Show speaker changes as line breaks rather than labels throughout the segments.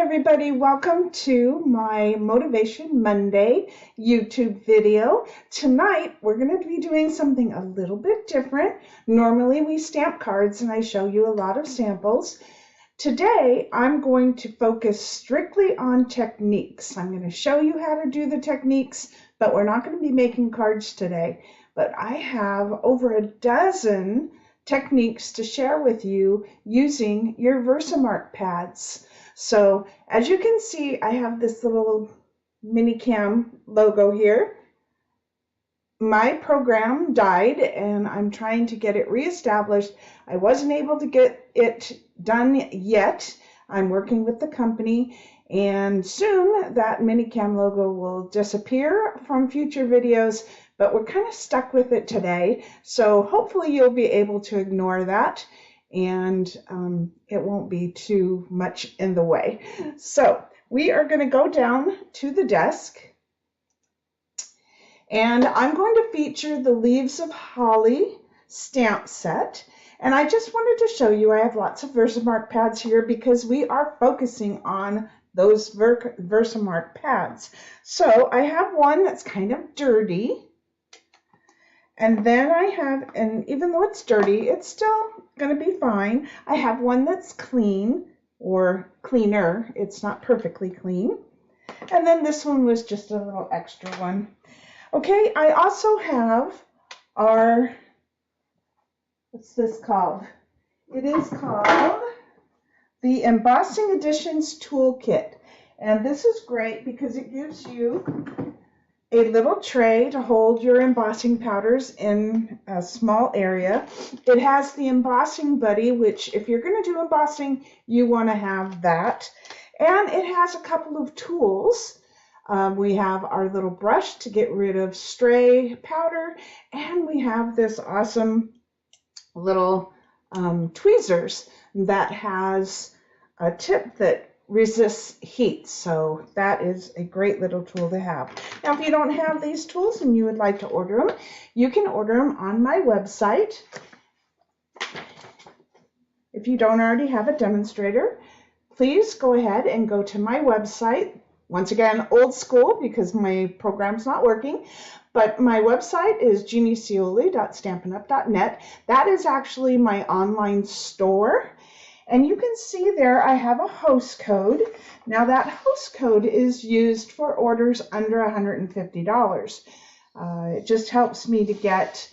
everybody, welcome to my Motivation Monday YouTube video. Tonight we're going to be doing something a little bit different. Normally we stamp cards and I show you a lot of samples. Today I'm going to focus strictly on techniques. I'm going to show you how to do the techniques, but we're not going to be making cards today. But I have over a dozen techniques to share with you using your VersaMark pads. So as you can see, I have this little Minicam logo here. My program died and I'm trying to get it reestablished. I wasn't able to get it done yet. I'm working with the company, and soon that Minicam logo will disappear from future videos, but we're kind of stuck with it today. So hopefully you'll be able to ignore that and it won't be too much in the way. So we are going to go down to the desk, and I'm going to feature the Leaves of Holly stamp set. And I just wanted to show you, I have lots of VersaMark pads here because we are focusing on those VersaMark pads. So I have one that's kind of dirty. And then I have, and even though it's dirty, it's still going to be fine. I have one that's clean or cleaner. It's not perfectly clean. And then this one was just a little extra one. Okay, I also have our, what's this called? It is called the Embossing Editions Toolkit. And this is great because it gives you a little tray to hold your embossing powders in a small area. It has the embossing buddy, which if you're going to do embossing, you want to have that. And it has a couple of tools. We have our little brush to get rid of stray powder, and we have this awesome little tweezers that has a tip that resists heat. So that is a great little tool to have. Now, if you don't have these tools and you would like to order them, you can order them on my website. If you don't already have a demonstrator, please go ahead and go to my website. Once again, old school because my program's not working, but my website is jeanniecioli.stampinup.net. That is actually my online store. And you can see there I have a host code. Now that host code is used for orders under $150. It just helps me to get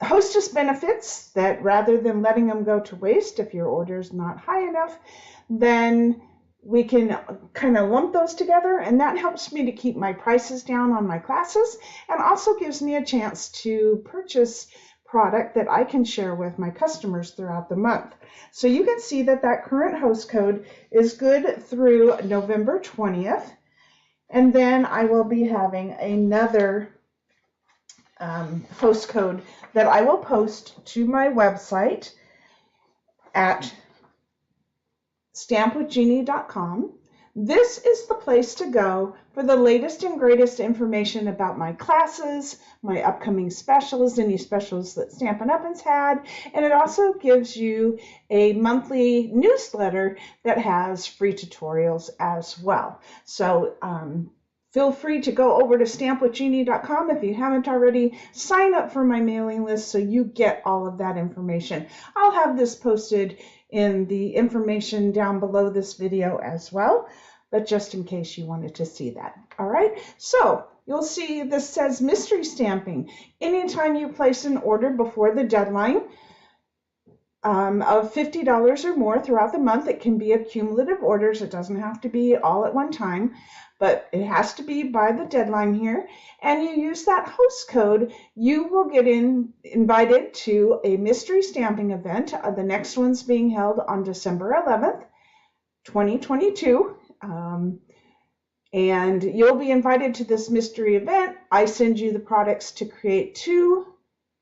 hostess benefits that rather than letting them go to waste if your order is not high enough, then we can kind of lump those together, and that helps me to keep my prices down on my classes and also gives me a chance to purchase product that I can share with my customers throughout the month. So you can see that that current host code is good through November 20th, and then I will be having another host code that I will post to my website at stampwithjeannie.com. This is the place to go for the latest and greatest information about my classes, my upcoming specials, any specials that Stampin' Up! Has had, and it also gives you a monthly newsletter that has free tutorials as well. So feel free to go over to stampwithjeannie.com if you haven't already. Sign up for my mailing list so you get all of that information. I'll have this posted in the information down below this video as well, but just in case you wanted to see that. All right, so you'll see this says mystery stamping. Anytime you place an order before the deadline of $50 or more throughout the month, it can be cumulative orders. It doesn't have to be all at one time, but it has to be by the deadline here, and you use that host code, you will get invited to a mystery stamping event. The next one's being held on December 11th, 2022, and you'll be invited to this mystery event. I send you the products to create 2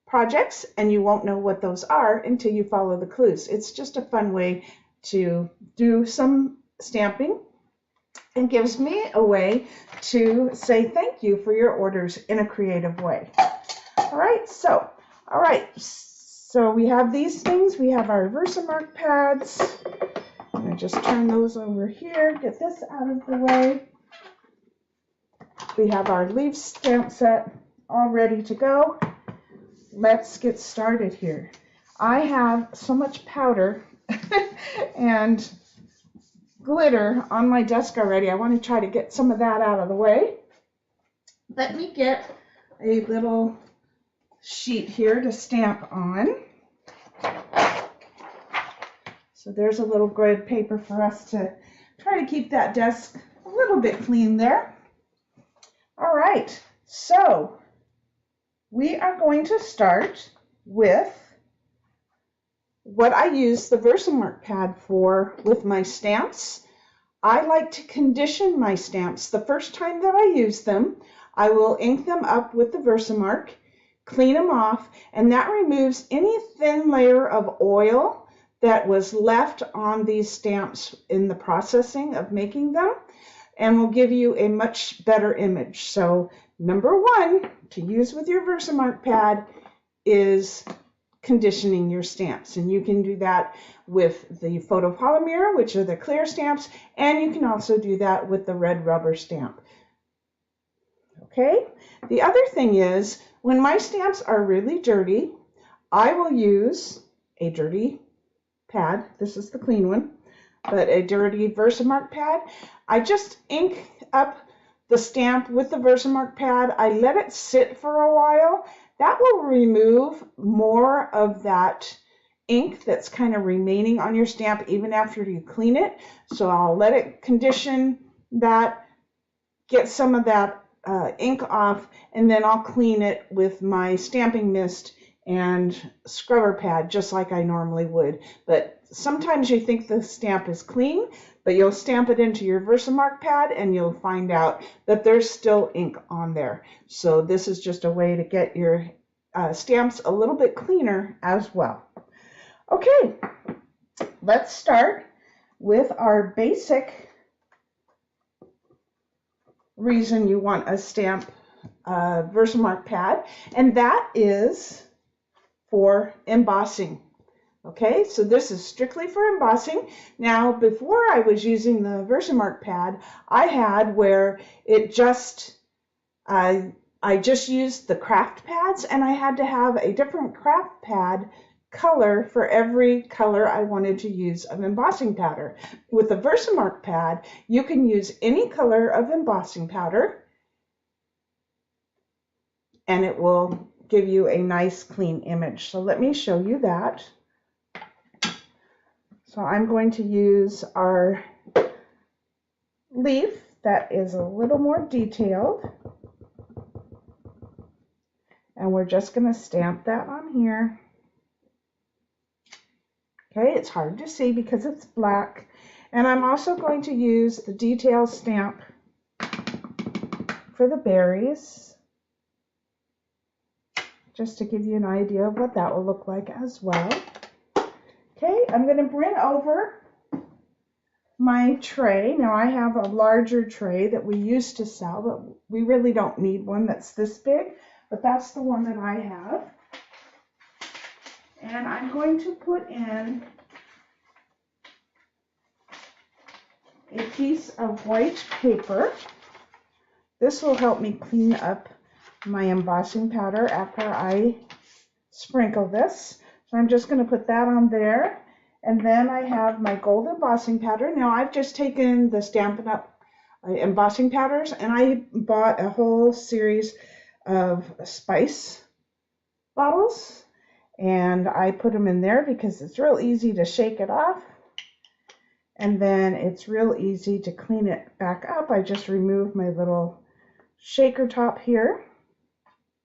projects, and you won't know what those are until you follow the clues. It's just a fun way to do some stamping, and gives me a way to say thank you for your orders in a creative way. All right, so we have these things. We have our VersaMark pads, I'm going to just turn those over here, get this out of the way. We have our leaf stamp set all ready to go. Let's get started here. I have so much powder and glitter on my desk already. I want to try to get some of that out of the way. Let me get a little sheet here to stamp on. So there's a little grid paper for us to try to keep that desk a little bit clean there. All right, so we are going to start with what I use the VersaMark pad for with my stamps. I like to condition my stamps. The first time that I use them, I will ink them up with the VersaMark, clean them off, and that removes any thin layer of oil that was left on these stamps in the processing of making them, and will give you a much better image. So number one to use with your VersaMark pad is conditioning your stamps, and you can do that with the photopolymer, which are the clear stamps, and you can also do that with the red rubber stamp. Okay, the other thing is when my stamps are really dirty, I will use a dirty pad. This is the clean one, but a dirty VersaMark pad. I just ink up the stamp with the VersaMark pad. I let it sit for a while. That will remove more of that ink that's kind of remaining on your stamp even after you clean it. So I'll let it condition that, get some of that ink off, and then I'll clean it with my stamping mist and scrubber pad just like I normally would. But sometimes you think the stamp is clean, but you'll stamp it into your VersaMark pad and you'll find out that there's still ink on there. So this is just a way to get your stamps a little bit cleaner as well. Okay, let's start with our basic reason you want a stamp VersaMark pad, and that is for embossing. Okay, so this is strictly for embossing. Now, before I was using the VersaMark pad, I had where it just, I just used the craft pads, and I had to have a different craft pad color for every color I wanted to use of embossing powder. With the VersaMark pad, you can use any color of embossing powder, and it will give you a nice clean image. So let me show you that. So I'm going to use our leaf that is a little more detailed, and we're just going to stamp that on here. Okay, it's hard to see because it's black. And I'm also going to use the detail stamp for the berries, just to give you an idea of what that will look like as well. Okay, I'm going to bring over my tray. Now I have a larger tray that we used to sell, but we really don't need one that's this big, but that's the one that I have. And I'm going to put in a piece of white paper. This will help me clean up my embossing powder after I sprinkle this. So I'm just going to put that on there. And then I have my gold embossing powder. Now I've just taken the Stampin' Up! Embossing powders, and I bought a whole series of spice bottles. And I put them in there because it's real easy to shake it off. And then it's real easy to clean it back up. I just remove my little shaker top here.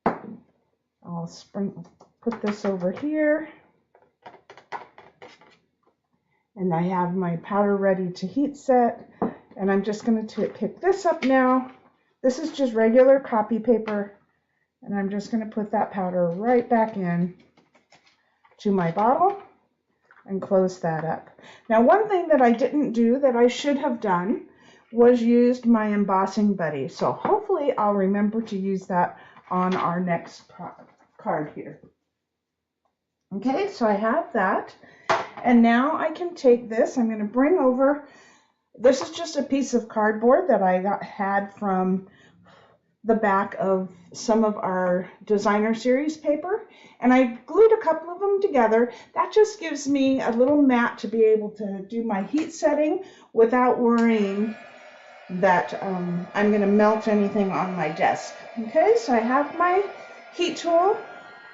I'll put this over here. And I have my powder ready to heat set. And I'm just going to pick this up now. This is just regular copy paper. And I'm just going to put that powder right back in to my bottle and close that up. Now, one thing that I didn't do that I should have done was used my embossing buddy. So hopefully I'll remember to use that on our next card here. Okay, so I have that. And now I can take this, I'm going to bring over, this is just a piece of cardboard that I had from the back of some of our designer series paper, and I glued a couple of them together. That just gives me a little mat to be able to do my heat setting without worrying that I'm going to melt anything on my desk. Okay, so I have my heat tool,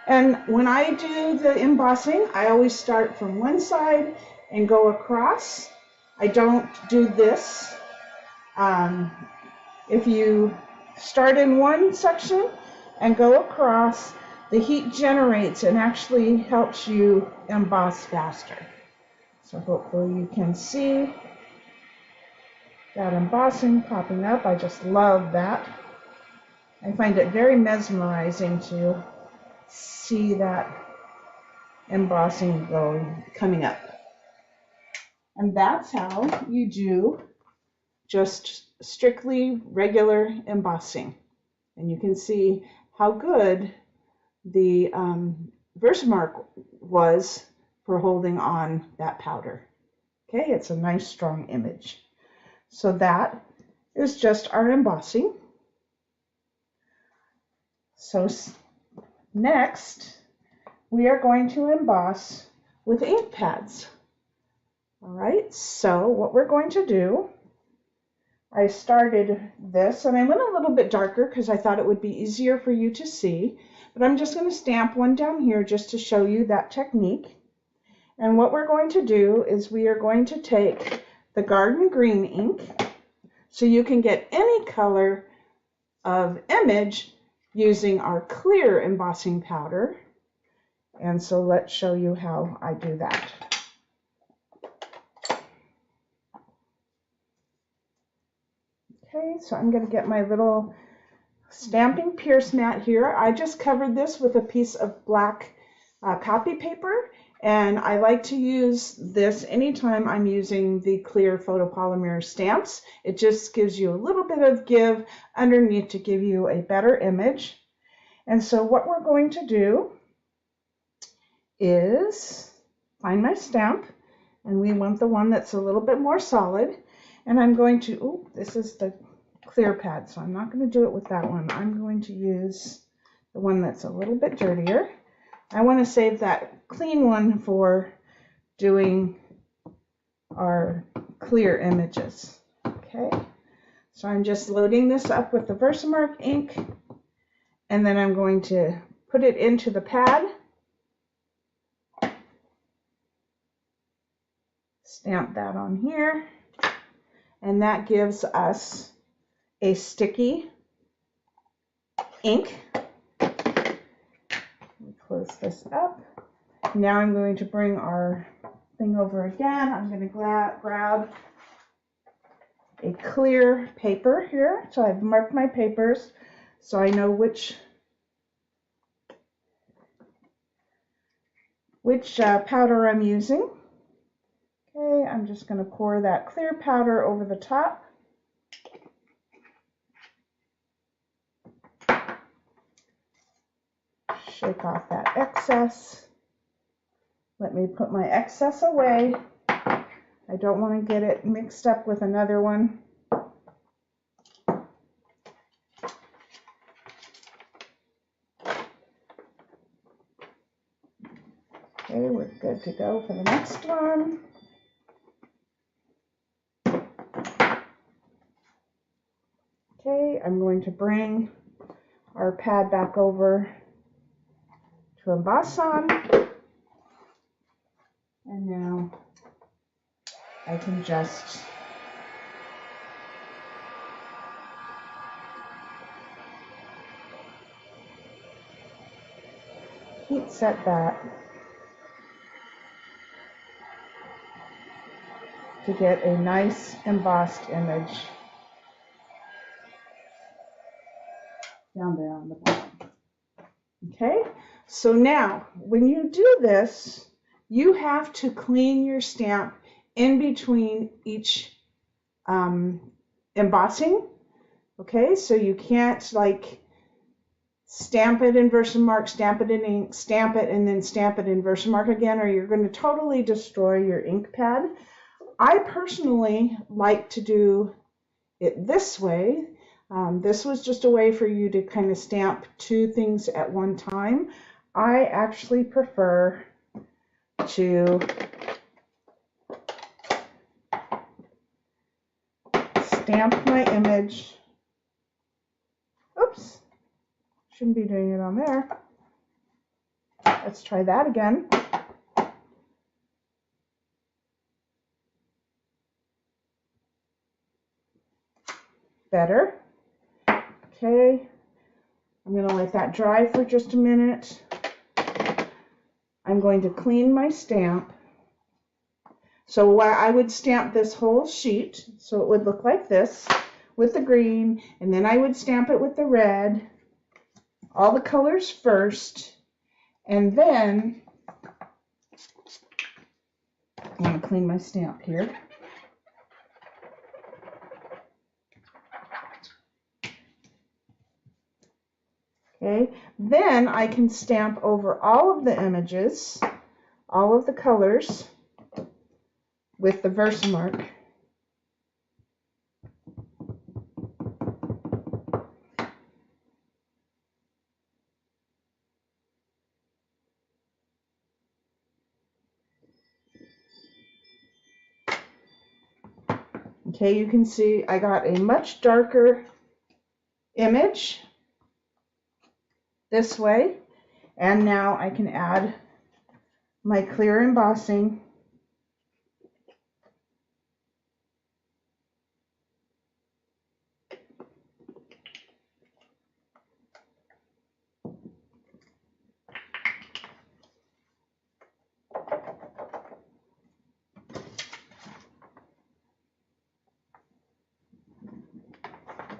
and when I do the embossing, I always start from one side and go across. I don't do this. If you start in one section and go across, the heat generates and actually helps you emboss faster. So hopefully you can see that embossing popping up. I just love that. I find it very mesmerizing to see that embossing coming up. And that's how you do just strictly regular embossing. And you can see how good the VersaMark was for holding on that powder. Okay, it's a nice strong image. So that is just our embossing. So next, we are going to emboss with ink pads. All right, so what we're going to do, I started this and I went a little bit darker because I thought it would be easier for you to see, but I'm just going to stamp one down here just to show you that technique. And what we're going to do is we are going to take the garden green ink, so you can get any color of image using our clear embossing powder. And so let's show you how I do that. Okay, so I'm going to get my little stamping pierce mat here. I just covered this with a piece of black copy paper, and I like to use this anytime I'm using the clear photopolymer stamps. It just gives you a little bit of give underneath to give you a better image. And so what we're going to do is find my stamp, and we want the one that's a little bit more solid. And I'm going to, oh, this is the clear pad, so I'm not going to do it with that one. I'm going to use the one that's a little bit dirtier. I want to save that clean one for doing our clear images. Okay, so I'm just loading this up with the VersaMark ink, and then I'm going to put it into the pad, stamp that on here, and that gives us a sticky ink. Let me close this up. Now I'm going to bring our thing over again. I'm going to grab a clear paper here. So I've marked my papers so I know which powder I'm using. Okay, I'm just going to pour that clear powder over the top. Shake off that excess. Let me put my excess away. I don't want to get it mixed up with another one. Okay, we're good to go for the next one. Okay, I'm going to bring our pad back over to emboss on. And now I can just heat set that to get a nice embossed image down there on the bottom. Okay, so now when you do this, you have to clean your stamp in between each embossing. Okay, so you can't like stamp it in VersaMark, stamp it in ink, stamp it, and then stamp it in VersaMark again, or you're going to totally destroy your ink pad. I personally like to do it this way. This was just a way for you to kind of stamp two things at one time. I actually prefer to stamp my image. Oops, shouldn't be doing it on there. Let's try that again. Better. Okay, I'm going to let that dry for just a minute. I'm going to clean my stamp. So I would stamp this whole sheet so it would look like this with the green, and then I would stamp it with the red, all the colors first, and then I'm going to clean my stamp here. Okay, then I can stamp over all of the images, all of the colors with the VersaMark. Okay, you can see I got a much darker image this way, and now I can add my clear embossing.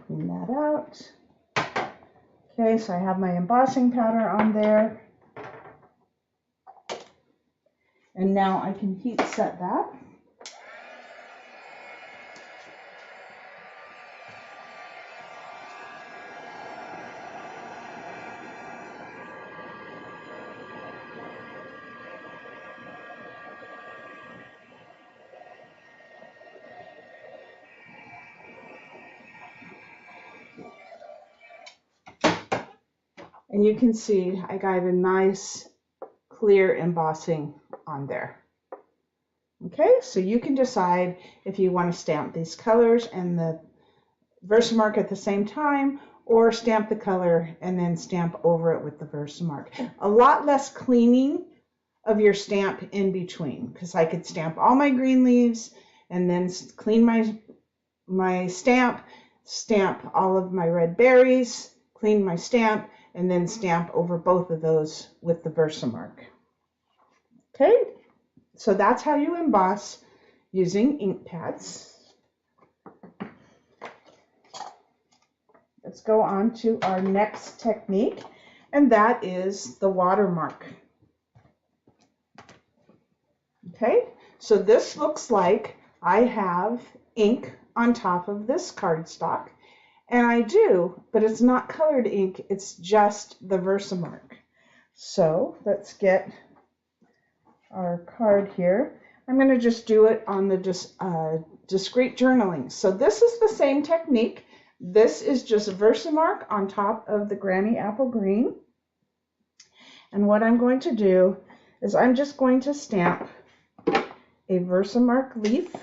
Clean that out. Okay, so I have my embossing powder on there. And now I can heat set that. And you can see I got a nice clear embossing on there. Okay, so you can decide if you want to stamp these colors and the VersaMark at the same time, or stamp the color and then stamp over it with the VersaMark. A lot less cleaning of your stamp in between, because I could stamp all my green leaves and then clean my stamp, stamp all of my red berries, clean my stamp, and then stamp over both of those with the VersaMark. Okay, so that's how you emboss using ink pads. Let's go on to our next technique, and that is the watermark. Okay, so this looks like I have ink on top of this cardstock, and I do, but it's not colored ink, it's just the VersaMark. So let's get our card here. I'm going to just do it on the discrete journaling. So this is the same technique. This is just VersaMark on top of the Granny Apple Green. And what I'm going to do is I'm just going to stamp a VersaMark leaf.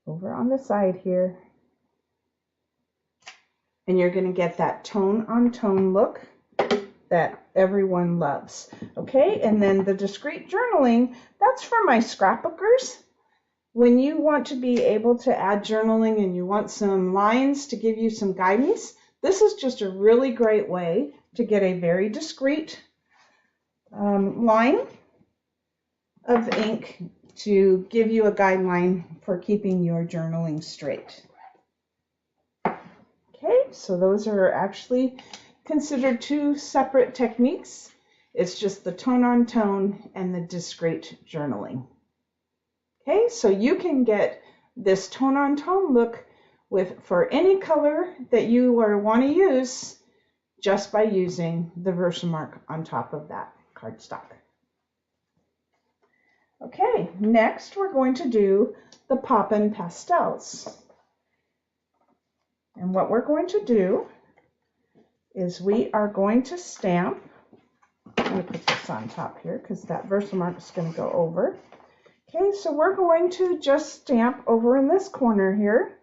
Over on the side here. And you're going to get that tone-on-tone look that everyone loves. Okay, and then the discrete journaling, that's for my scrapbookers. When you want to be able to add journaling and you want some lines to give you some guidance, this is just a really great way to get a very discrete line of ink to give you a guideline for keeping your journaling straight. Okay, so those are actually considered two separate techniques. It's just the tone-on-tone and the discrete journaling. Okay, so you can get this tone-on-tone look for any color that you want to use just by using the VersaMark on top of that cardstock. Okay, next we're going to do the Poppin' Pastels. And what we're going to do is we are going to stamp. I'm going to put this on top here because that VersaMark is going to go over. Okay, so we're going to just stamp over in this corner here.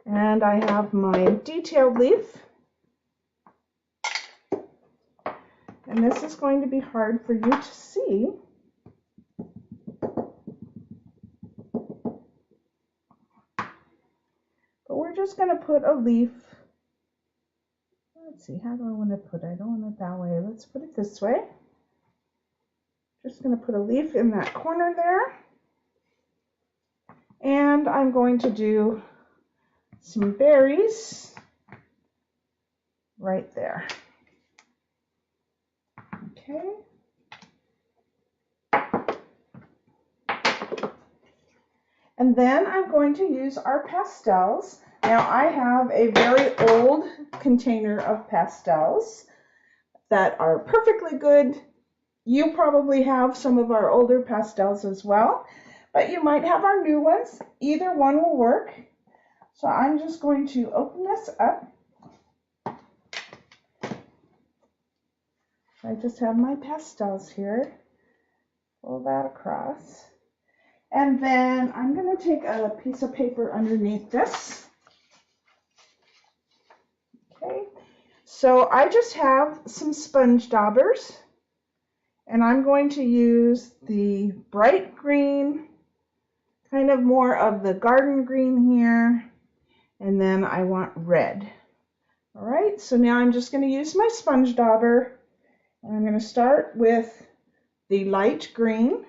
And I have my detailed leaf. And this is going to be hard for you to see. But we're just going to put a leaf. Let's see, how do I want to put it? I don't want it that way. Let's put it this way. Just going to put a leaf in that corner there. And I'm going to do some berries right there. Okay. And then I'm going to use our pastels. Now I have a very old container of pastels that are perfectly good. You probably have some of our older pastels as well, but you might have our new ones. Either one will work. So I'm just going to open this up. I just have my pastels here. Pull that across. And then I'm going to take a piece of paper underneath this. Okay, so I just have some sponge daubers, and I'm going to use the bright green, kind of more of the garden green here, and then I want red. All right, so now I'm just going to use my sponge dauber, and I'm going to start with the light green,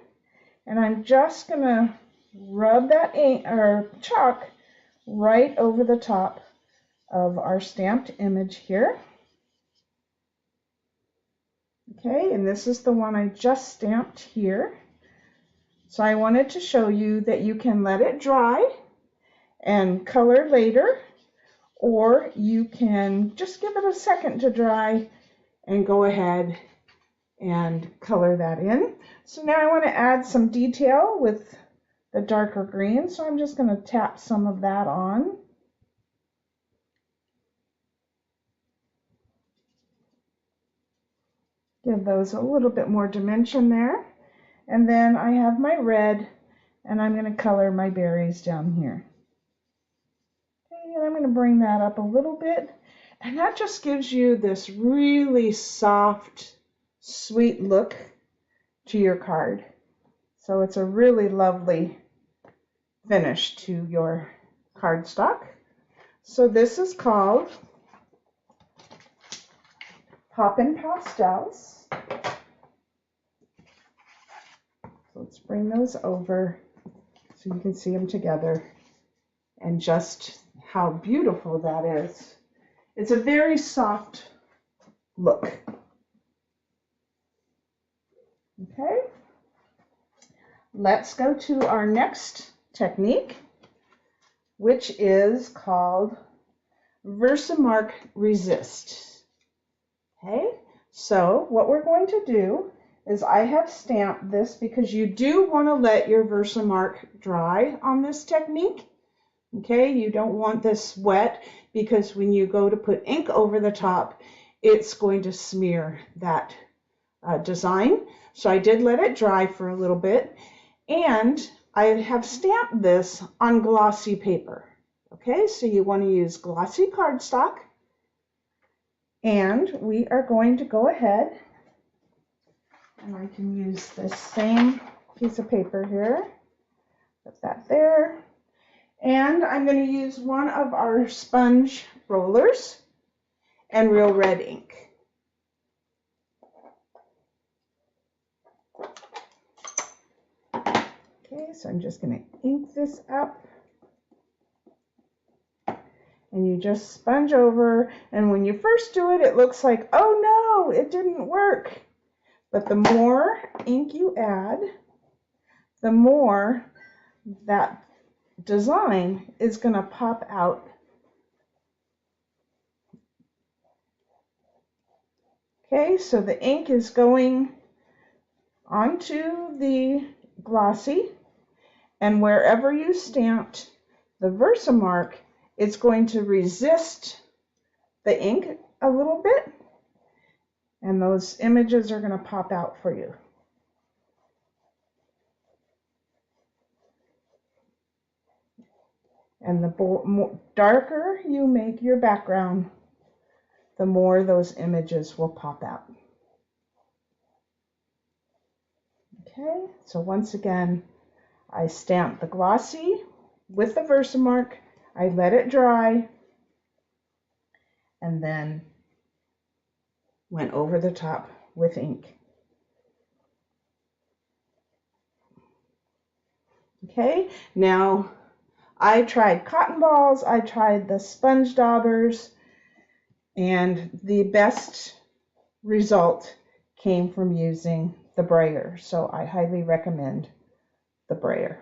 and I'm just going to rub that ink or chalk right over the top of our stamped image here. Okay, and this is the one I just stamped here. So I wanted to show you that you can let it dry and color later, or you can just give it a second to dry and go ahead and color that in. So now I want to add some detail with the darker green, so I'm just going to tap some of that on. Give those a little bit more dimension there. And then I have my red, and I'm going to color my berries down here. Okay, and I'm going to bring that up a little bit, and that just gives you this really soft, sweet look to your card. So it's a really lovely finish to your cardstock. So this is called Poppin' Pastels. Let's bring those over so you can see them together and just how beautiful that is. It's a very soft look. Okay, let's go to our next technique, which is called VersaMark Resist. Okay, so what we're going to do is I have stamped this because you do want to let your VersaMark dry on this technique. Okay, you don't want this wet because when you go to put ink over the top, it's going to smear that design. So I did let it dry for a little bit, and I have stamped this on glossy paper. Okay, so you want to use glossy cardstock, and we are going to go ahead. And I can use this same piece of paper here, put that there, and I'm going to use one of our sponge rollers and Real Red ink. Okay, so I'm just going to ink this up, and you just sponge over, and when you first do it, it looks like, oh no, it didn't work. But the more ink you add, the more that design is going to pop out. Okay, so the ink is going onto the glossy, and wherever you stamped the VersaMark, it's going to resist the ink a little bit, and those images are going to pop out for you. And the darker you make your background, the more those images will pop out. Okay, so once again, I stamped the glossy with the VersaMark, I let it dry, and then went over the top with ink. Okay, now I tried cotton balls, I tried the sponge daubers, and the best result came from using the brayer. So I highly recommend the brayer.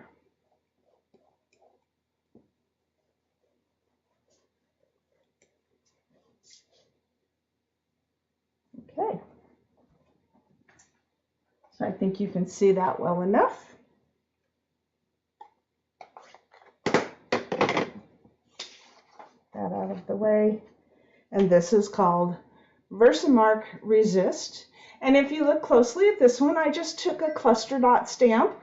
Okay, so I think you can see that well enough. That out of the way. And this is called VersaMark Resist. And if you look closely at this one, I just took a cluster dot stamp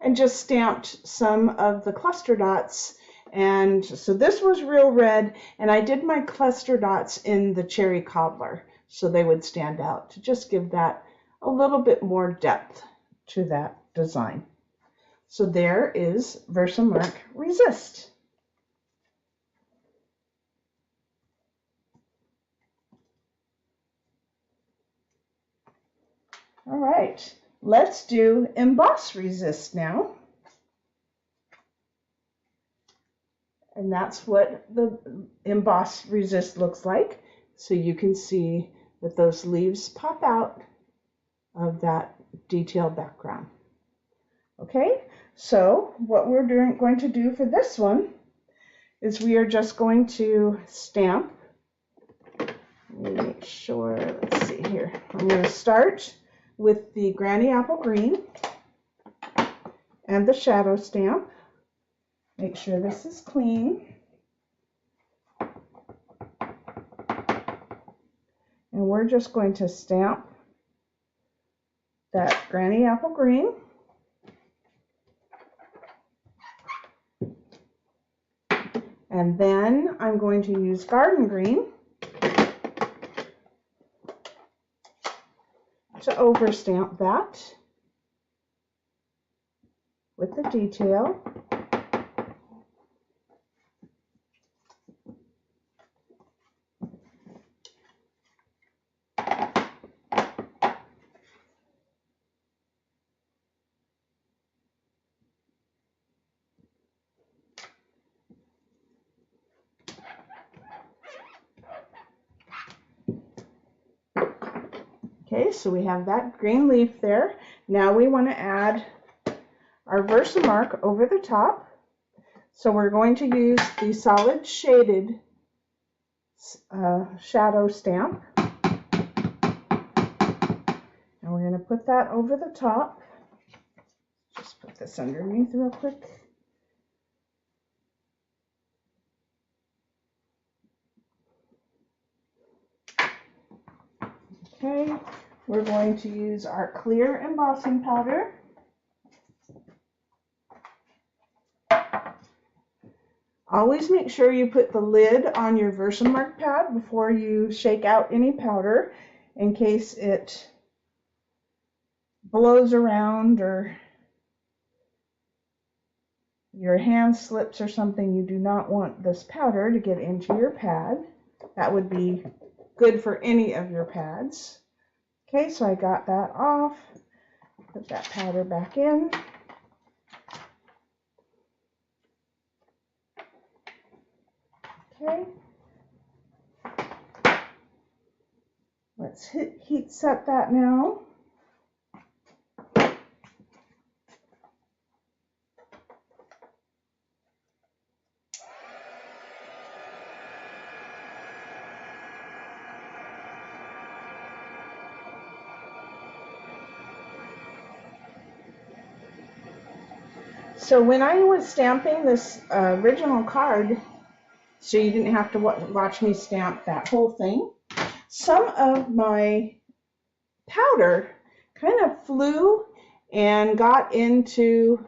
and just stamped some of the cluster dots. And so this was real red, and I did my cluster dots in the cherry cobbler so they would stand out to just give that a little bit more depth to that design. So there is VersaMark Resist. All right, let's do Emboss Resist now. And that's what the Emboss Resist looks like. So you can see that those leaves pop out of that detailed background. Okay, so what we're going to do for this one is we are just going to stamp. Let me make sure, let's see here. I'm going to start with the Granny Apple Green and the shadow stamp. Make sure this is clean. And we're just going to stamp that Granny Apple Green. And then I'm going to use Garden Green to overstamp that with the detail. Okay, so we have that green leaf there. Now we want to add our VersaMark over the top. So we're going to use the solid shaded shadow stamp. And we're going to put that over the top. Just put this underneath real quick. Okay, we're going to use our clear embossing powder. Always make sure you put the lid on your VersaMark pad before you shake out any powder in case it blows around or your hand slips or something. You do not want this powder to get into your pad. That would be good for any of your pads. Okay, so I got that off. Put that powder back in. Okay. Let's heat set that now. So when I was stamping this original card, so you didn't have to watch me stamp that whole thing, some of my powder kind of flew and got into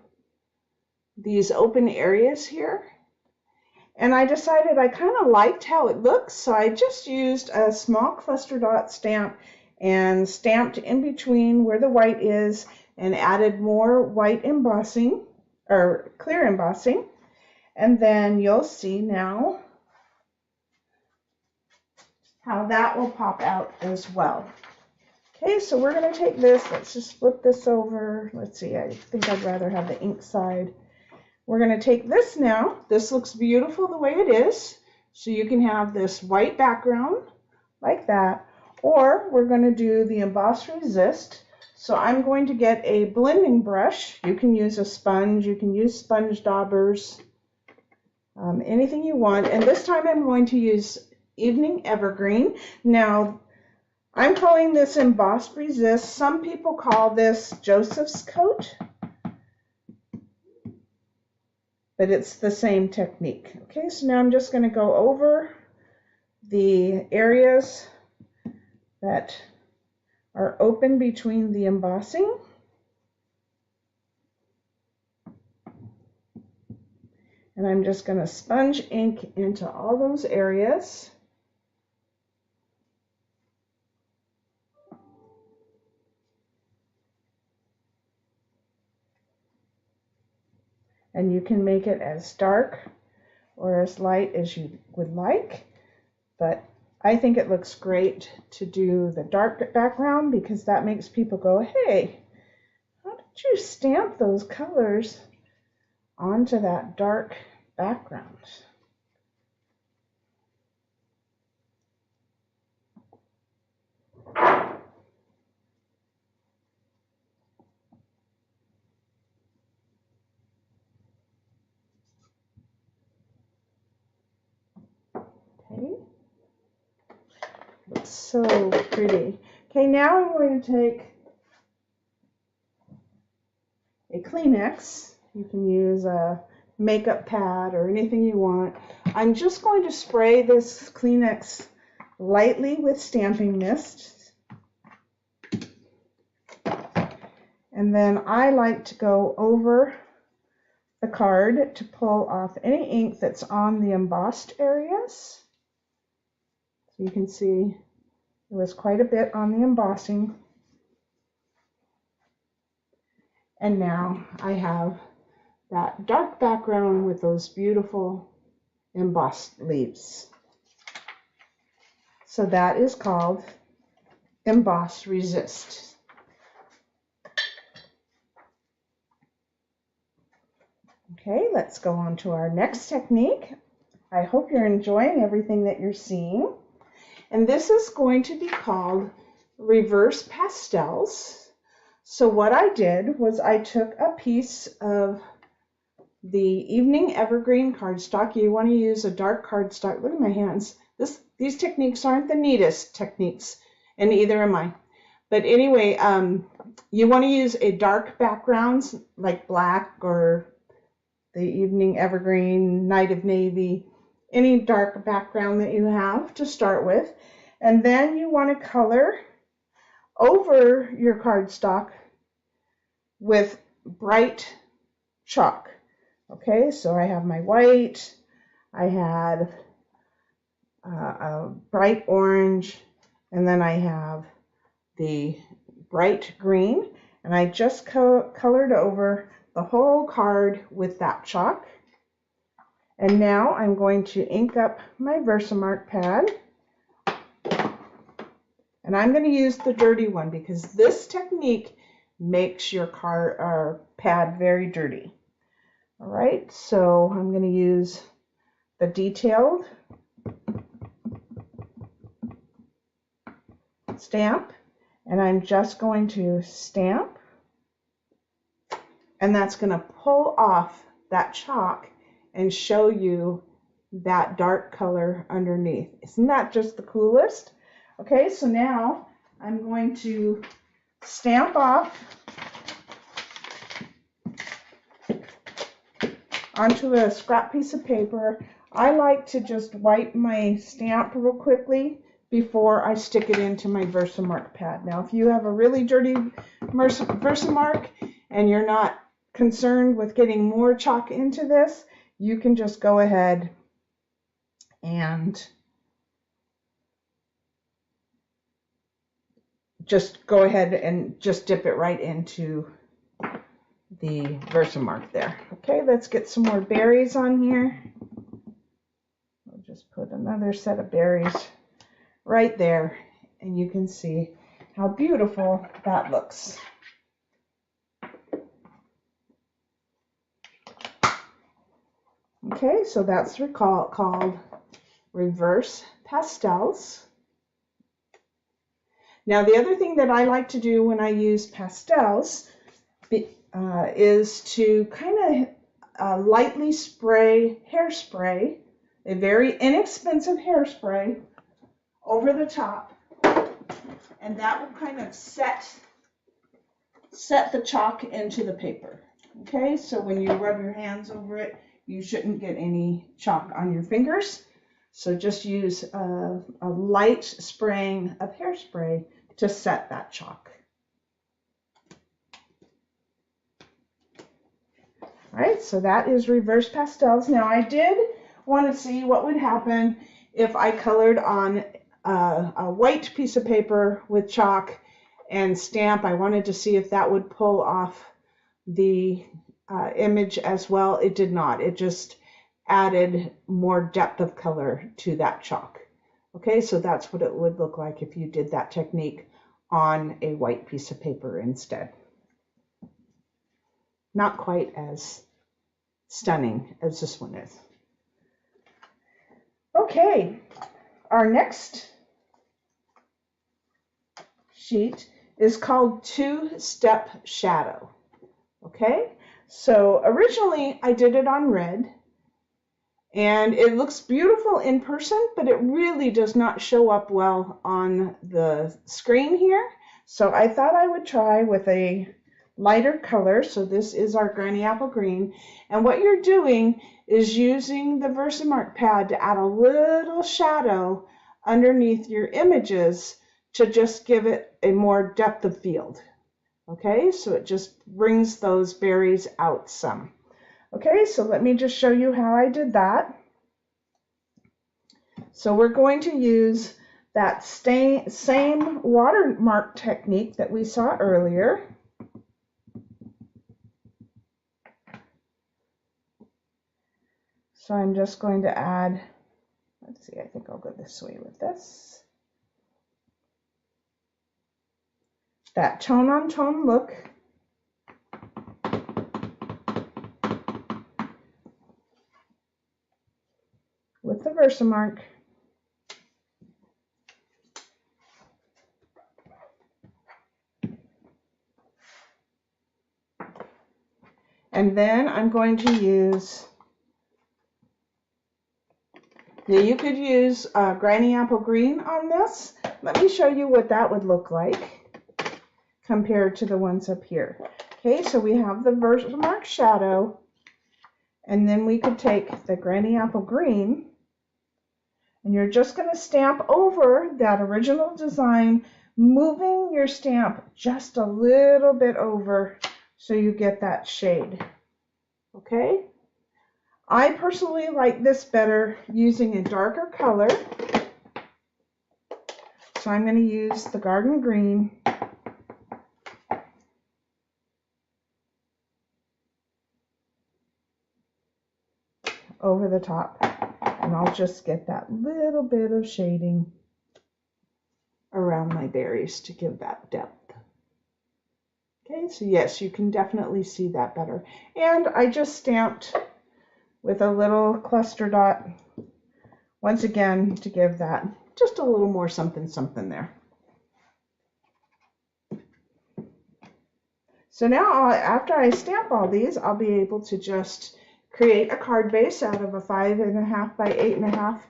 these open areas here. And I decided I kind of liked how it looks, so I just used a small cluster dot stamp and stamped in between where the white is and added more white embossing, or clear embossing. And then you'll see now how that will pop out as well. Okay, so we're going to take this, let's just flip this over. Let's see, I think I'd rather have the ink side. We're going to take this now. This looks beautiful the way it is. So you can have this white background like that, or we're going to do the emboss resist. So I'm going to get a blending brush. You can use a sponge, you can use sponge daubers, anything you want. And this time I'm going to use Evening Evergreen. Now, I'm calling this embossed resist. Some people call this Joseph's coat, but it's the same technique. Okay, so now I'm just going to go over the areas that are open between the embossing. And I'm just going to sponge ink into all those areas. And you can make it as dark or as light as you would like, but I think it looks great to do the dark background because that makes people go, hey, how did you stamp those colors onto that dark background? Okay, looks so pretty. Okay, now I'm going to take a Kleenex. You can use a makeup pad or anything you want. I'm just going to spray this Kleenex lightly with stamping mist. And then I like to go over the card to pull off any ink that's on the embossed areas. So you can see there was quite a bit on the embossing. And now I have that dark background with those beautiful embossed leaves. So that is called Emboss Resist. Okay, let's go on to our next technique. I hope you're enjoying everything that you're seeing. And this is going to be called reverse pastels. So what I did was I took a piece of the Evening Evergreen cardstock. You want to use a dark cardstock. Look at my hands. These techniques aren't the neatest techniques, and neither am I. But anyway, you want to use a dark background like black or the Evening Evergreen, Night of Navy, any dark background that you have to start with. And then you want to color over your cardstock with bright chalk. Okay, so I have my white, I had a bright orange, and then I have the bright green, and I just colored over the whole card with that chalk. And now I'm going to ink up my VersaMark pad. And I'm going to use the dirty one because this technique makes your card or pad very dirty. All right, so I'm going to use the detailed stamp, and I'm just going to stamp, and that's going to pull off that chalk and show you that dark color underneath. Isn't that just the coolest? Okay, so now I'm going to stamp off onto a scrap piece of paper. I like to just wipe my stamp real quickly before I stick it into my VersaMark pad. Now, if you have a really dirty VersaMark and you're not concerned with getting more chalk into this, you can just go ahead and just dip it right into the VersaMark there. Okay, let's get some more berries on here. I'll just put another set of berries right there, and you can see how beautiful that looks. Okay, so that's called reverse pastels. Now, the other thing that I like to do when I use pastels is to kind of lightly spray hairspray, a very inexpensive hairspray, over the top, and that will kind of set the chalk into the paper. Okay, so when you rub your hands over it, you shouldn't get any chalk on your fingers. So just use a light spraying of hairspray to set that chalk. All right, so that is reverse pastels. Now, I did want to see what would happen if I colored on a white piece of paper with chalk and stamp. I wanted to see if that would pull off the image as well. It did not. It just added more depth of color to that chalk. Okay, so that's what it would look like if you did that technique on a white piece of paper instead. Not quite as stunning as this one is. Okay, our next sheet is called Two-Step Shadow. Okay, so originally I did it on red, and it looks beautiful in person, but it really does not show up well on the screen here. So I thought I would try with a lighter color. So this is our Granny Apple Green. And what you're doing is using the VersaMark pad to add a little shadow underneath your images to just give it a more depth of field. Okay, so it just brings those berries out some. Okay, so let me just show you how I did that. So we're going to use that same watermark technique that we saw earlier. So I'm just going to add, let's see, I think I'll go this way with this. That tone-on-tone look. With the VersaMark. And then I'm going to use, now you could use Granny Apple Green on this. Let me show you what that would look like compared to the ones up here. Okay, so we have the VersaMark shadow, and then we could take the Granny Apple Green, and you're just going to stamp over that original design, moving your stamp just a little bit over so you get that shade. Okay? I personally like this better using a darker color. So I'm going to use the Garden Green. Over the top. And I'll just get that little bit of shading around my berries to give that depth. Okay, so yes, you can definitely see that better. And I just stamped with a little cluster dot, once again, to give that just a little more something something there. So now, after I stamp all these, I'll be able to just create a card base out of a 5.5 by 8.5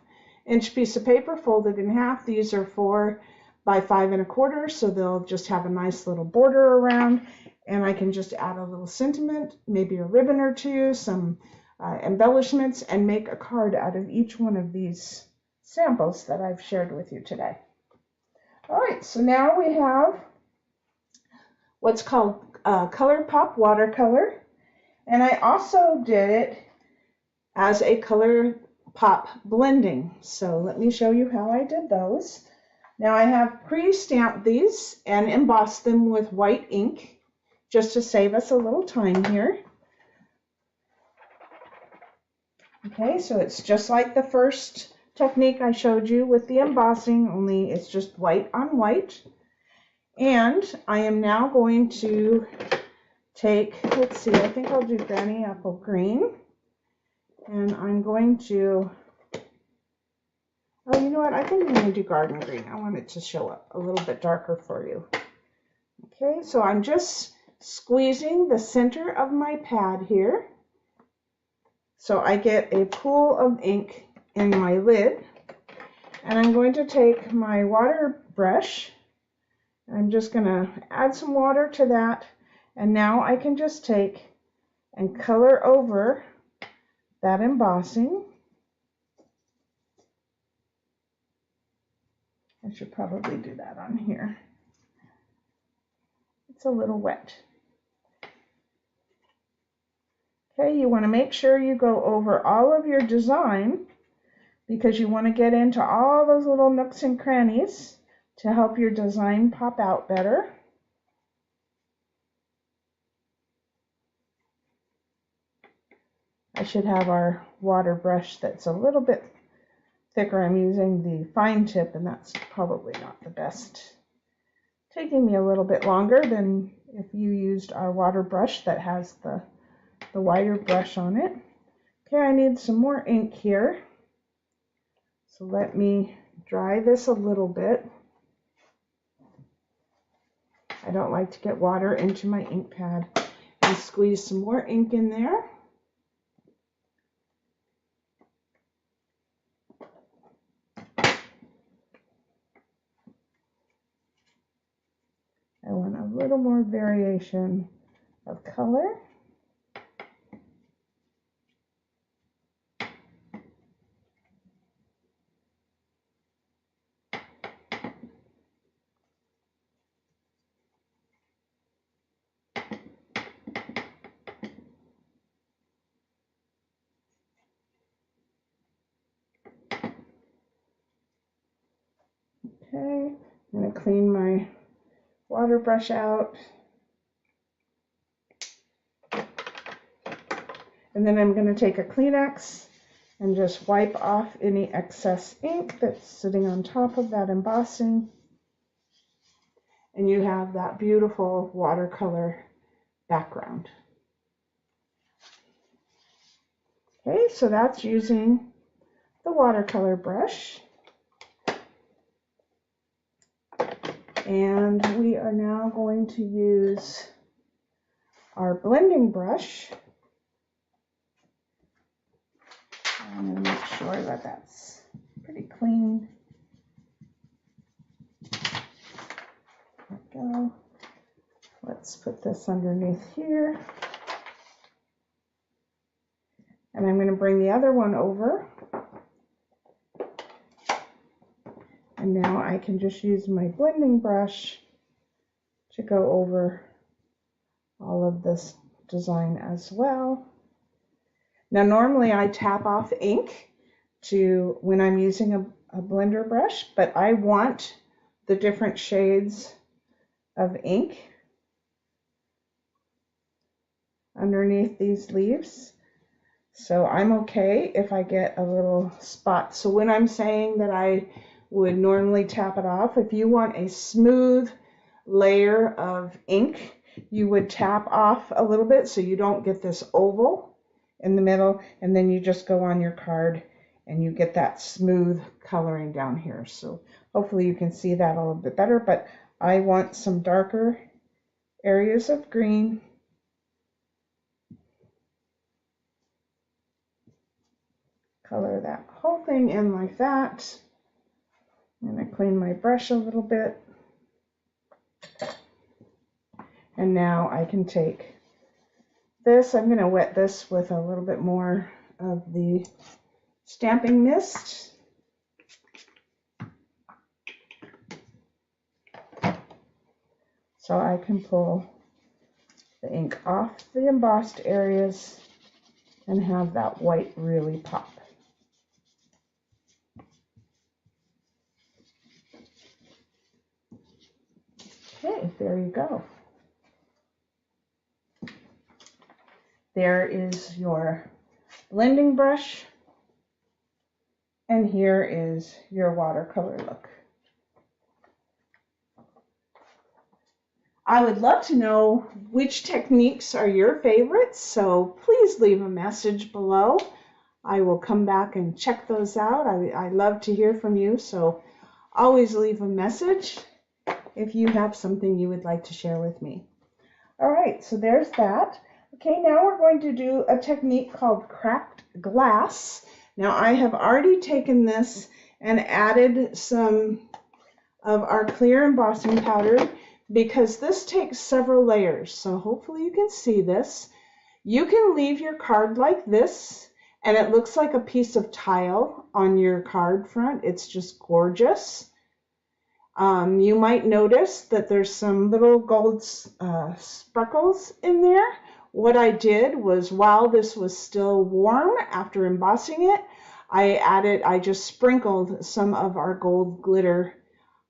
inch piece of paper folded in half. These are 4 by 5 1/4, so they'll just have a nice little border around, and I can just add a little sentiment, maybe a ribbon or two, some embellishments and make a card out of each one of these samples that I've shared with you today. All right, so now we have what's called Color Pop watercolor, and I also did it as a Color Pop blending. So let me show you how I did those. Now I have pre-stamped these and embossed them with white ink just to save us a little time here. Okay, so it's just like the first technique I showed you with the embossing, only it's just white on white. And I am now going to take, let's see, I think I'll do Granny Apple Green. And I'm going to, oh, you know what, I think I'm going to do Garden Green. I want it to show up a little bit darker for you. Okay, so I'm just squeezing the center of my pad here, so I get a pool of ink in my lid. And I'm going to take my water brush. I'm just going to add some water to that, and now I can just take and color over that embossing. I should probably do that on here. It's a little wet. Okay, you want to make sure you go over all of your design because you want to get into all those little nooks and crannies to help your design pop out better. I should have our water brush that's a little bit thicker. I'm using the fine tip, and that's probably not the best. Taking me a little bit longer than if you used our water brush that has the wider brush on it. Okay, I need some more ink here. So let me dry this a little bit. I don't like to get water into my ink pad. And squeeze some more ink in there. I want a little more variation of color. Okay, I'm going to clean my water brush out. And then I'm going to take a Kleenex and just wipe off any excess ink that's sitting on top of that embossing. And you have that beautiful watercolor background. Okay, so that's using the watercolor brush. And we are now going to use our blending brush. I'm going to make sure that that's pretty clean. There we go. Let's put this underneath here. And I'm going to bring the other one over. And now I can just use my blending brush to go over all of this design as well. Now normally I tap off ink when I'm using a blender brush, but I want the different shades of ink underneath these leaves. So I'm okay if I get a little spot. So when I'm saying that I would normally tap it off, if you want a smooth layer of ink, you would tap off a little bit so you don't get this oval in the middle, and then you just go on your card and you get that smooth coloring down here. So hopefully you can see that a little bit better, but I want some darker areas of green. Color that whole thing in like that. I'm going to clean my brush a little bit. And now I can take this, I'm going to wet this with a little bit more of the stamping mist. So I can pull the ink off the embossed areas and have that white really pop. Okay, there you go. There is your blending brush, and here is your watercolor look. I would love to know which techniques are your favorites, so please leave a message below. I will come back and check those out. I love to hear from you, so always leave a message if you have something you would like to share with me. All right, so there's that. Okay, now we're going to do a technique called cracked glass. Now I have already taken this and added some of our clear embossing powder because this takes several layers. So hopefully you can see this. You can leave your card like this and it looks like a piece of tile on your card front. It's just gorgeous. You might notice that there's some little gold sparkles in there. What I did was, while this was still warm after embossing it, I just sprinkled some of our gold glitter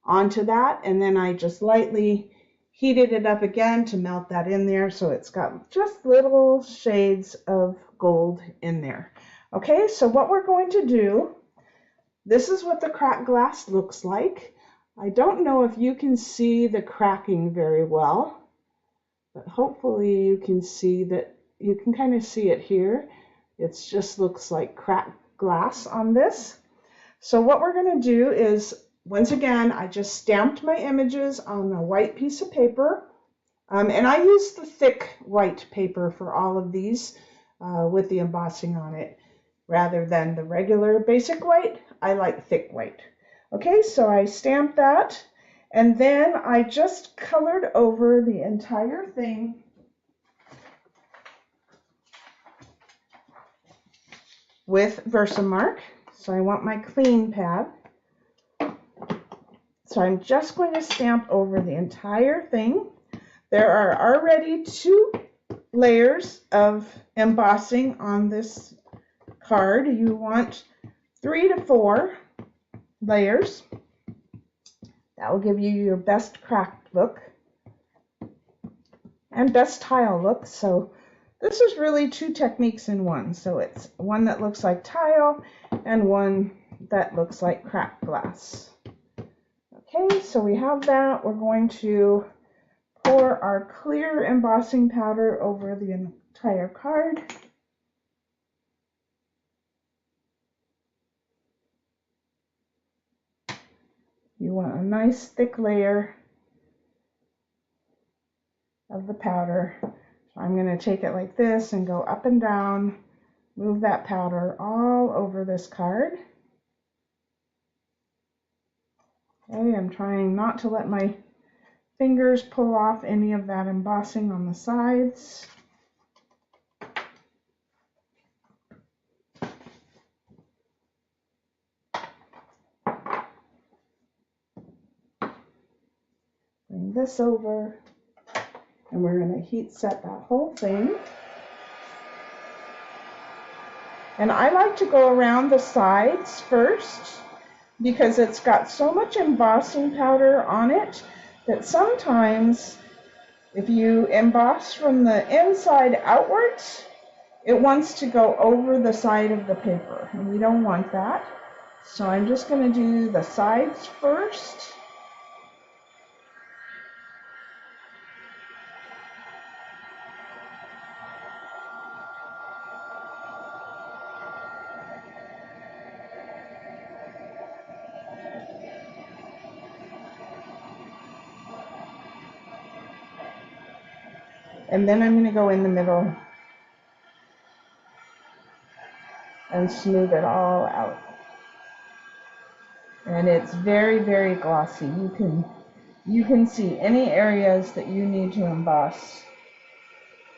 onto that, and then I just lightly heated it up again to melt that in there, so it's got just little shades of gold in there. Okay, so what we're going to do, this is what the cracked glass looks like. I don't know if you can see the cracking very well, but hopefully you can see that. You can kind of see it here. It just looks like cracked glass on this. So what we're going to do is, once again, I just stamped my images on a white piece of paper, and I use the thick white paper for all of these with the embossing on it rather than the regular basic white. I like thick white. Okay, so I stamped that, and then I just colored over the entire thing with VersaMark. So I want my clean pad. So I'm just going to stamp over the entire thing. There are already 2 layers of embossing on this card. You want 3 to 4 layers. That will give you your best cracked look and best tile look. So this is really 2 techniques in one. So it's one that looks like tile and one that looks like cracked glass. Okay, so we have that. We're going to pour our clear embossing powder over the entire card. You want a nice thick layer of the powder. So I'm going to take it like this and go up and down, move that powder all over this card. Okay, I'm trying not to let my fingers pull off any of that embossing on the sides. Bring this over, and we're going to heat set that whole thing. And I like to go around the sides first because it's got so much embossing powder on it that sometimes if you emboss from the inside outwards, it wants to go over the side of the paper, and we don't want that. So I'm just going to do the sides first. And then I'm going to go in the middle and smooth it all out. And it's very, very glossy. You can see any areas that you need to emboss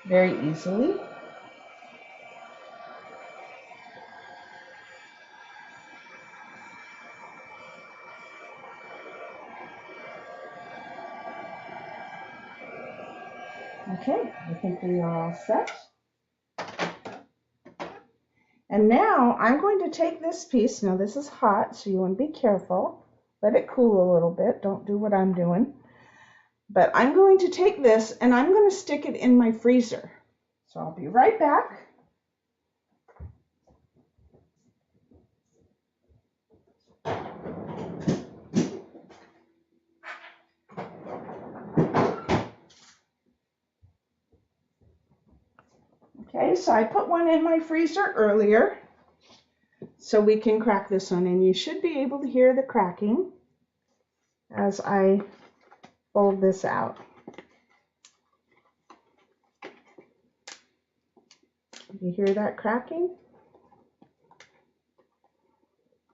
very easily. Okay, I think we are all set. And now I'm going to take this piece. Now this is hot, so you want to be careful. Let it cool a little bit. Don't do what I'm doing. But I'm going to take this and I'm going to stick it in my freezer. So I'll be right back. Okay, so I put one in my freezer earlier so we can crack this one, and you should be able to hear the cracking as I fold this out. You hear that cracking?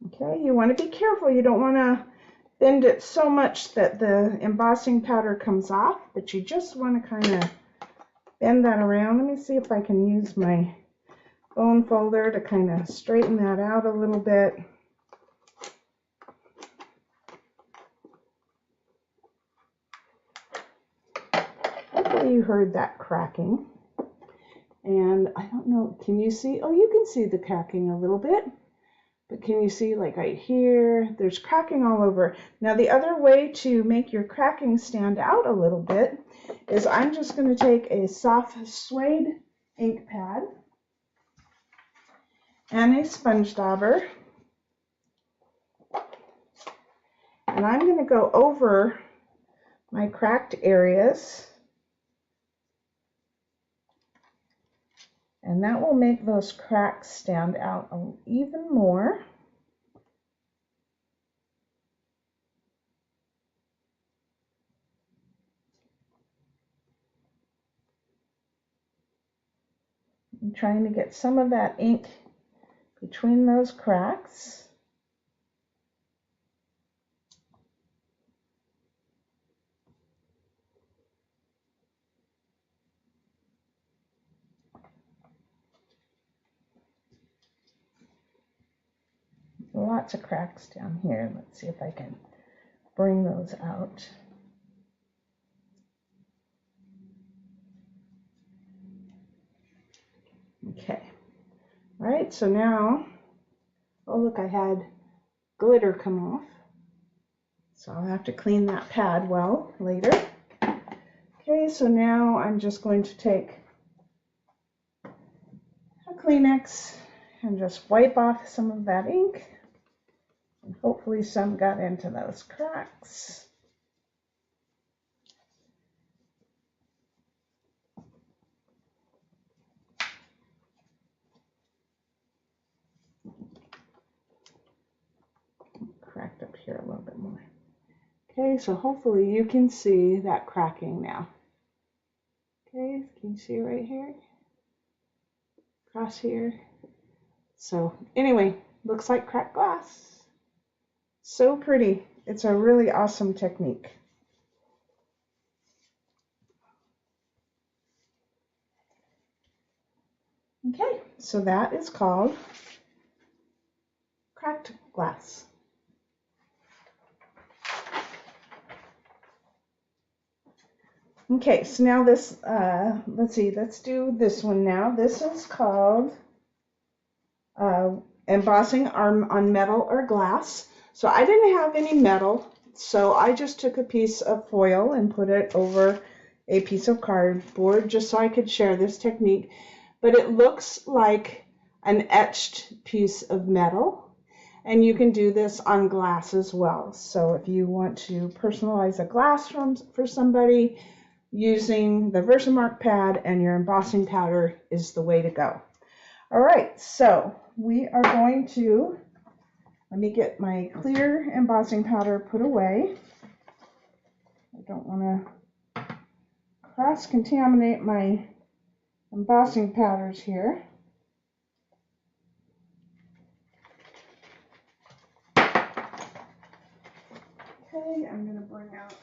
Okay, you want to be careful. You don't want to bend it so much that the embossing powder comes off, but you just want to kind of bend that around. Let me see if I can use my bone folder to kind of straighten that out a little bit. Hopefully you heard that cracking. And I don't know, can you see? Oh, you can see the cracking a little bit. But can you see, like right here, there's cracking all over. Now the other way to make your cracking stand out a little bit is I'm just going to take a soft suede ink pad and a sponge dauber, and I'm going to go over my cracked areas, and that will make those cracks stand out even more. I'm trying to get some of that ink between those cracks. Lots of cracks down here. Let's see if I can bring those out. Okay. All right, so now, oh look, I had glitter come off. So I'll have to clean that pad well later. Okay, so now I'm just going to take a Kleenex and just wipe off some of that ink. And hopefully some got into those cracks. Cracked up here a little bit more. Okay, so hopefully you can see that cracking now. Okay, can you see it right here? Across here. So anyway, looks like cracked glass. So pretty. It's a really awesome technique. Okay, so that is called cracked glass. Okay, so now this, let's do this one now. This is called embossing on metal or glass. So I didn't have any metal, so I just took a piece of foil and put it over a piece of cardboard just so I could share this technique. But it looks like an etched piece of metal, and you can do this on glass as well. So if you want to personalize a glass for somebody, using the VersaMark pad and your embossing powder is the way to go. All right, so we are going to, let me get my clear embossing powder put away. I don't want to cross-contaminate my embossing powders here. Okay, I'm going to bring out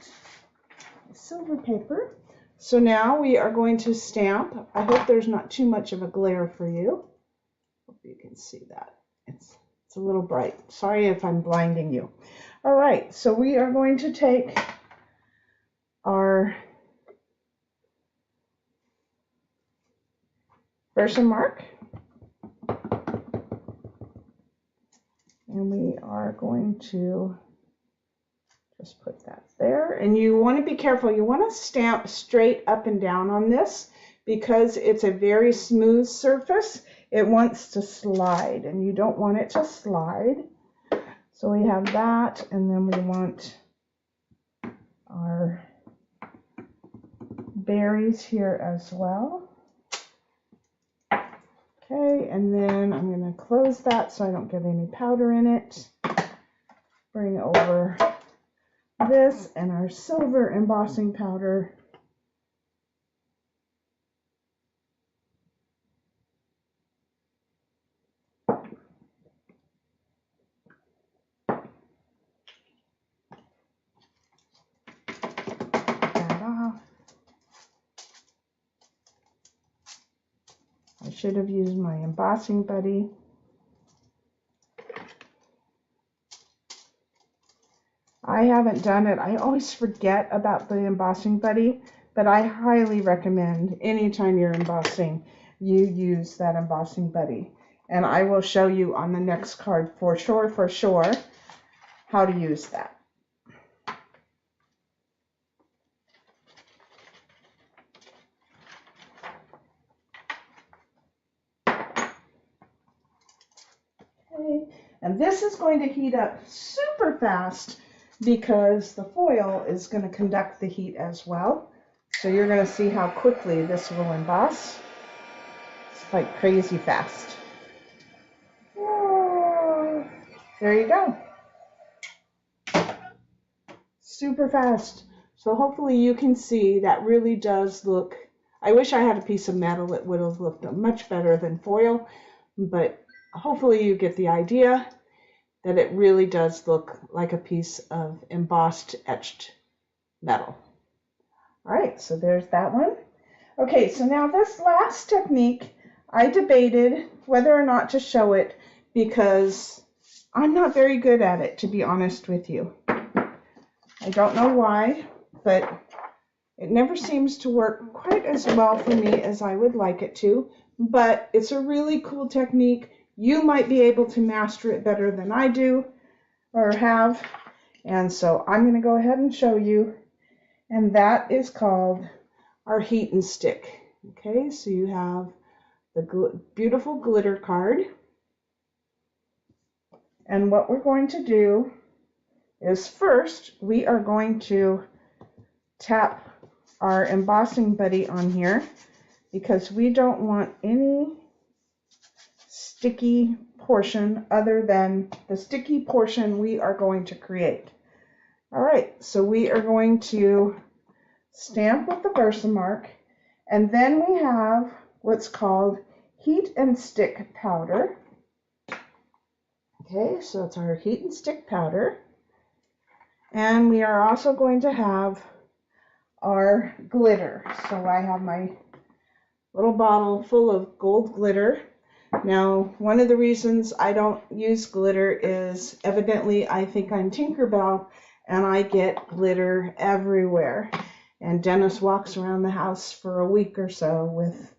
my silver paper. So now we are going to stamp. I hope there's not too much of a glare for you. Hope you can see that. It's a little bright. Sorry if I'm blinding you. All right, so we are going to take our VersaMark. And we are going to just put that there. And you want to be careful. You want to stamp straight up and down on this because it's a very smooth surface. It wants to slide, and you don't want it to slide. So we have that, and then we want our berries here as well. Okay, and then I'm going to close that so I don't get any powder in it. Bring over this and our silver embossing powder. I should have used my embossing buddy. I haven't done it. I always forget about the embossing buddy, but I highly recommend anytime you're embossing, you use that embossing buddy. And I will show you on the next card for sure, how to use that. Okay, and this is going to heat up super fast because the foil is going to conduct the heat as well. So you're going to see how quickly this will emboss. It's like crazy fast. Oh, there you go. Super fast. So hopefully you can see that really does look, I wish I had a piece of metal. It would have looked much better than foil, but hopefully you get the idea that it really does look like a piece of embossed etched metal. All right, so there's that one. Okay, so now this last technique, I debated whether or not to show it because I'm not very good at it, to be honest with you. I don't know why, but it never seems to work quite as well for me as I would like it to, but it's a really cool technique. You might be able to master it better than I do or have, and so I'm going to go ahead and show you, and that is called our heat and stick. Okay, so you have the beautiful glitter card, and what we're going to do is first we are going to tap our embossing buddy on here because we don't want any sticky portion other than the sticky portion we are going to create. All right, so we are going to stamp with the VersaMark, and then we have what's called heat and stick powder. Okay, so it's our heat and stick powder. And we are also going to have our glitter. So I have my little bottle full of gold glitter. Now, one of the reasons I don't use glitter is evidently I think I'm Tinkerbell and I get glitter everywhere. And Dennis walks around the house for a week or so with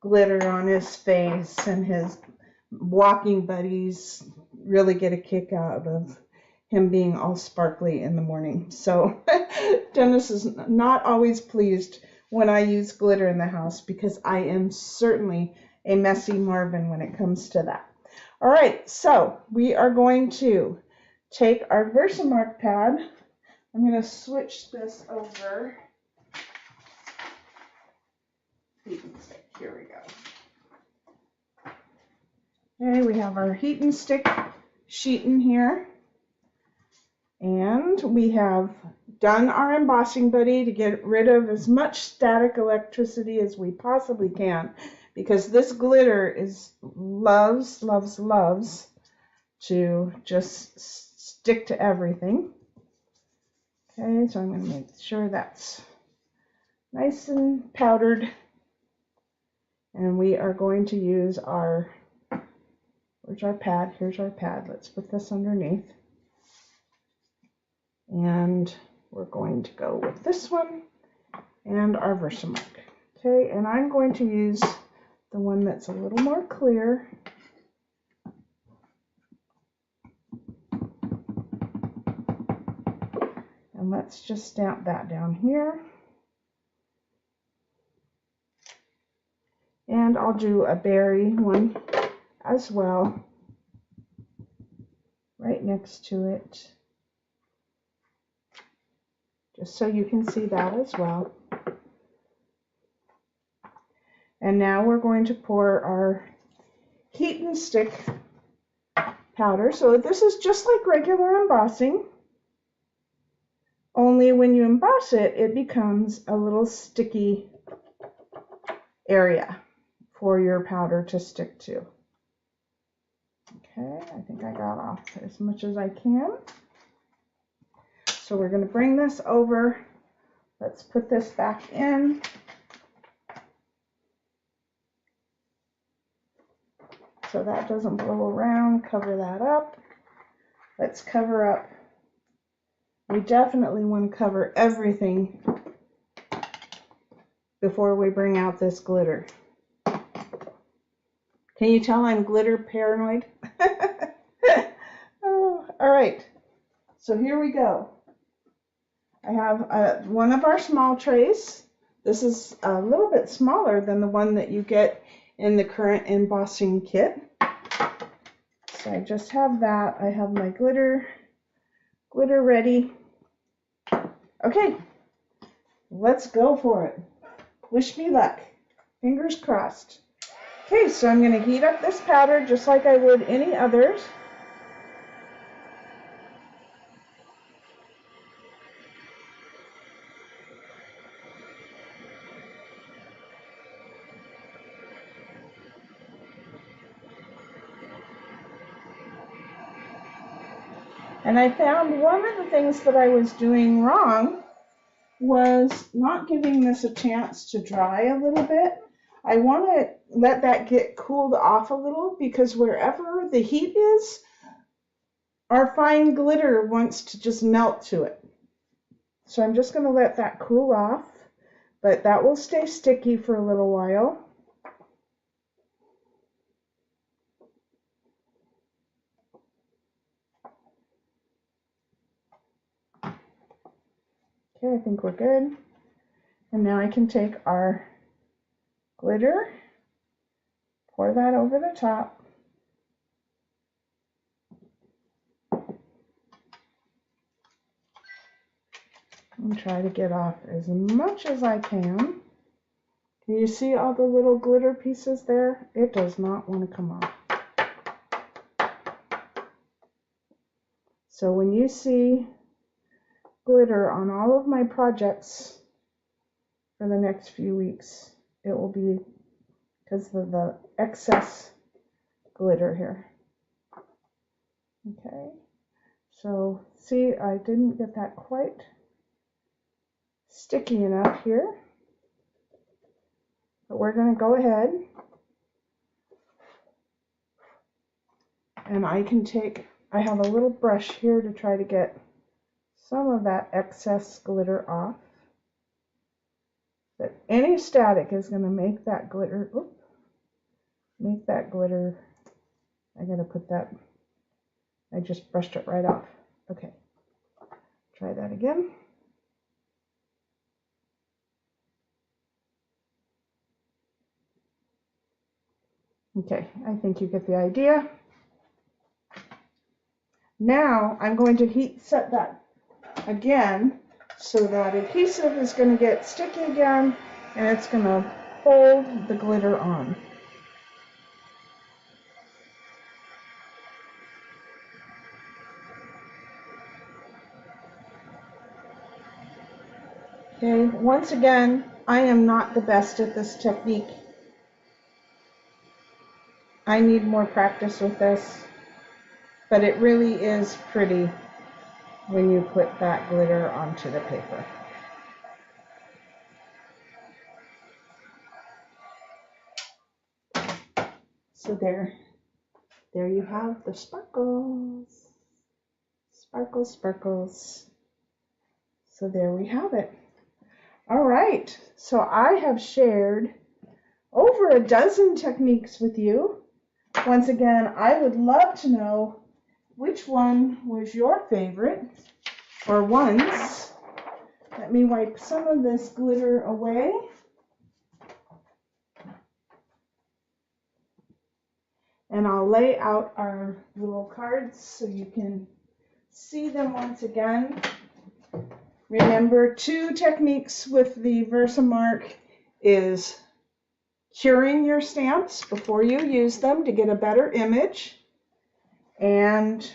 glitter on his face, and his walking buddies really get a kick out of him being all sparkly in the morning. So Dennis is not always pleased when I use glitter in the house because I am certainly a messy Marvin when it comes to that. All right, so we are going to take our VersaMark pad. I'm going to switch this over. Here we go. Okay, we have our heat and stick sheet in here. And we have done our embossing buddy to get rid of as much static electricity as we possibly can, because this glitter loves to just stick to everything. Okay, so I'm going to make sure that's nice and powdered. And we are going to use our, where's our pad? Here's our pad. Let's put this underneath. And we're going to go with this one and our VersaMark. Okay, and I'm going to use the the one that's a little more clear. And let's just stamp that down here. And I'll do a berry one as well, right next to it, just so you can see that as well. And now we're going to pour our heat and stick powder. So this is just like regular embossing, only when you emboss it, it becomes a little sticky area for your powder to stick to. Okay, I think I got off as much as I can. So we're going to bring this over. Let's put this back in. So that doesn't blow around. Cover that up. Let's cover up. We definitely want to cover everything before we bring out this glitter. Can you tell I'm glitter paranoid? Oh, all right, so here we go. I have one of our small trays. This is a little bit smaller than the one that you get in the current embossing kit. So I just have that. I have my glitter ready. Okay, let's go for it. Wish me luck. Fingers crossed. Okay, so I'm going to heat up this powder just like I would any others. And I found one of the things that I was doing wrong was not giving this a chance to dry a little bit. I want to let that get cooled off a little, because wherever the heat is, our fine glitter wants to just melt to it. So I'm just going to let that cool off, but that will stay sticky for a little while. Okay, I think we're good. And now I can take our glitter, pour that over the top. And try to get off as much as I can. Can you see all the little glitter pieces there? It does not want to come off. So when you see glitter on all of my projects for the next few weeks, it will be because of the excess glitter here. Okay, so see, I didn't get that quite sticky enough here, but we're going to go ahead and I have a little brush here to try to get some of that excess glitter off. But any static is going to make that glitter, I gotta put that, I just brushed it right off. Okay, try that again. Okay, I think you get the idea. Now I'm going to heat set that again so that adhesive is going to get sticky again and it's going to hold the glitter on. Okay, once again, I am not the best at this technique. I need more practice with this, but it really is pretty when you put that glitter onto the paper. So there you have the sparkles. Sparkles, sparkles. So there we have it. All right, so I have shared over a dozen techniques with you. Once again, I would love to know which one was your favorite or ones. Let me wipe some of this glitter away. And I'll lay out our little cards so you can see them once again. Remember, 2 techniques with the VersaMark is curing your stamps before you use them to get a better image. And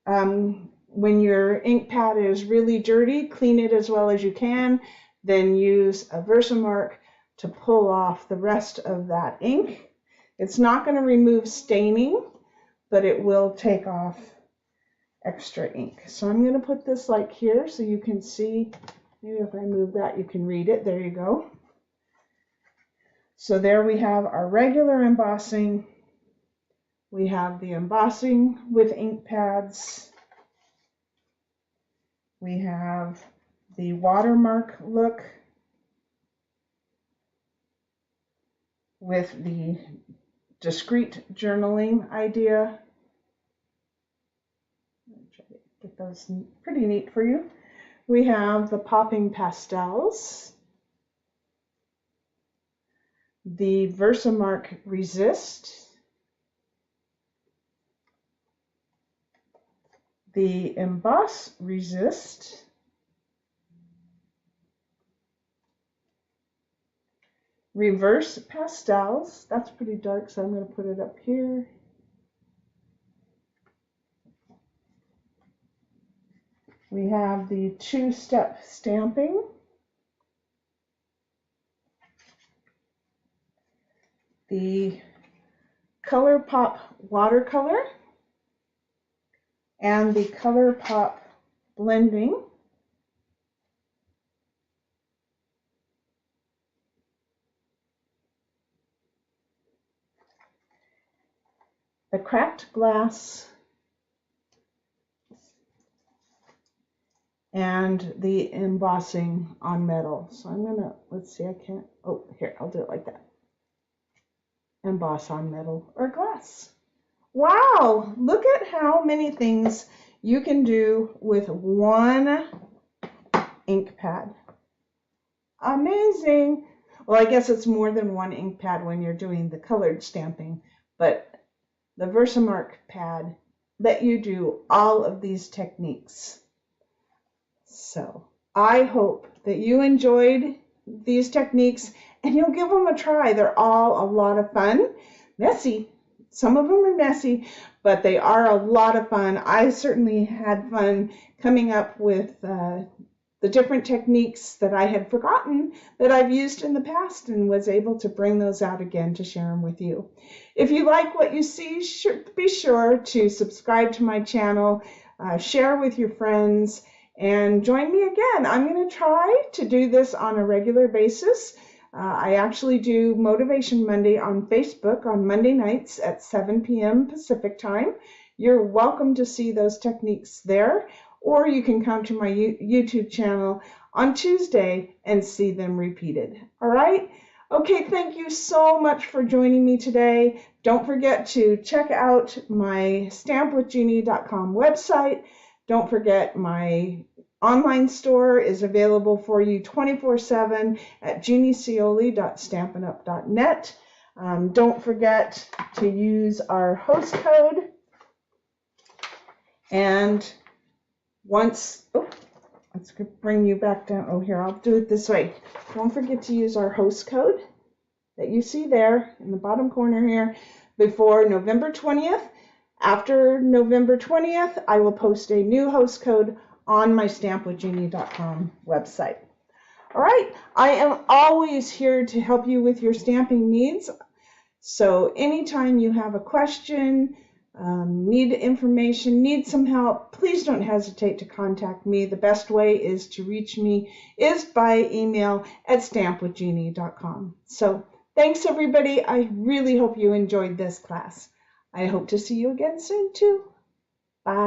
when your ink pad is really dirty, clean it as well as you can. Then use a VersaMark to pull off the rest of that ink. It's not going to remove staining, but it will take off extra ink. So I'm going to put this like here so you can see. Maybe if I move that, you can read it. There you go. So there we have our regular embossing. We have the embossing with ink pads. We have the watermark look with the discrete journaling idea. Try to get those pretty neat for you. We have the popping pastels, the VersaMark Resist, the Emboss Resist, Reverse Pastels. That's pretty dark, so I'm going to put it up here. We have the 2-step stamping, the Color Pop watercolor, and the Color Pop blending. The cracked glass, and the embossing on metal. So I'm gonna, let's see, I can't, oh, here, I'll do it like that. Emboss on metal or glass. Wow, look at how many things you can do with one ink pad. Amazing. Well, I guess it's more than one ink pad when you're doing the colored stamping, but the VersaMark pad let you do all of these techniques. So I hope that you enjoyed these techniques and you'll give them a try. They're all a lot of fun. Messy. Some of them are messy, but they are a lot of fun. I certainly had fun coming up with the different techniques that I had forgotten that I've used in the past and was able to bring those out again to share them with you. If you like what you see, be sure to subscribe to my channel, share with your friends, and join me again. I'm going to try to do this on a regular basis. I actually do Motivation Monday on Facebook on Monday nights at 7 p.m. Pacific time. You're welcome to see those techniques there, or you can come to my YouTube channel on Tuesday and see them repeated. All right? Okay, thank you so much for joining me today. Don't forget to check out my stampwithjeannie.com website. Don't forget my online store is available for you 24/7 at jeanniecioli.stampinup.net. Don't forget to use our host code. And once, let's bring you back down. Oh, here, I'll do it this way. Don't forget to use our host code that you see there in the bottom corner here before November 20th. After November 20th, I will post a new host code on my stampwithjeannie.com website. All right, I am always here to help you with your stamping needs. So anytime you have a question, need information, need some help, please don't hesitate to contact me. The best way is to reach me is by email at stampwithjeannie.com. So thanks everybody. I really hope you enjoyed this class. I hope to see you again soon too.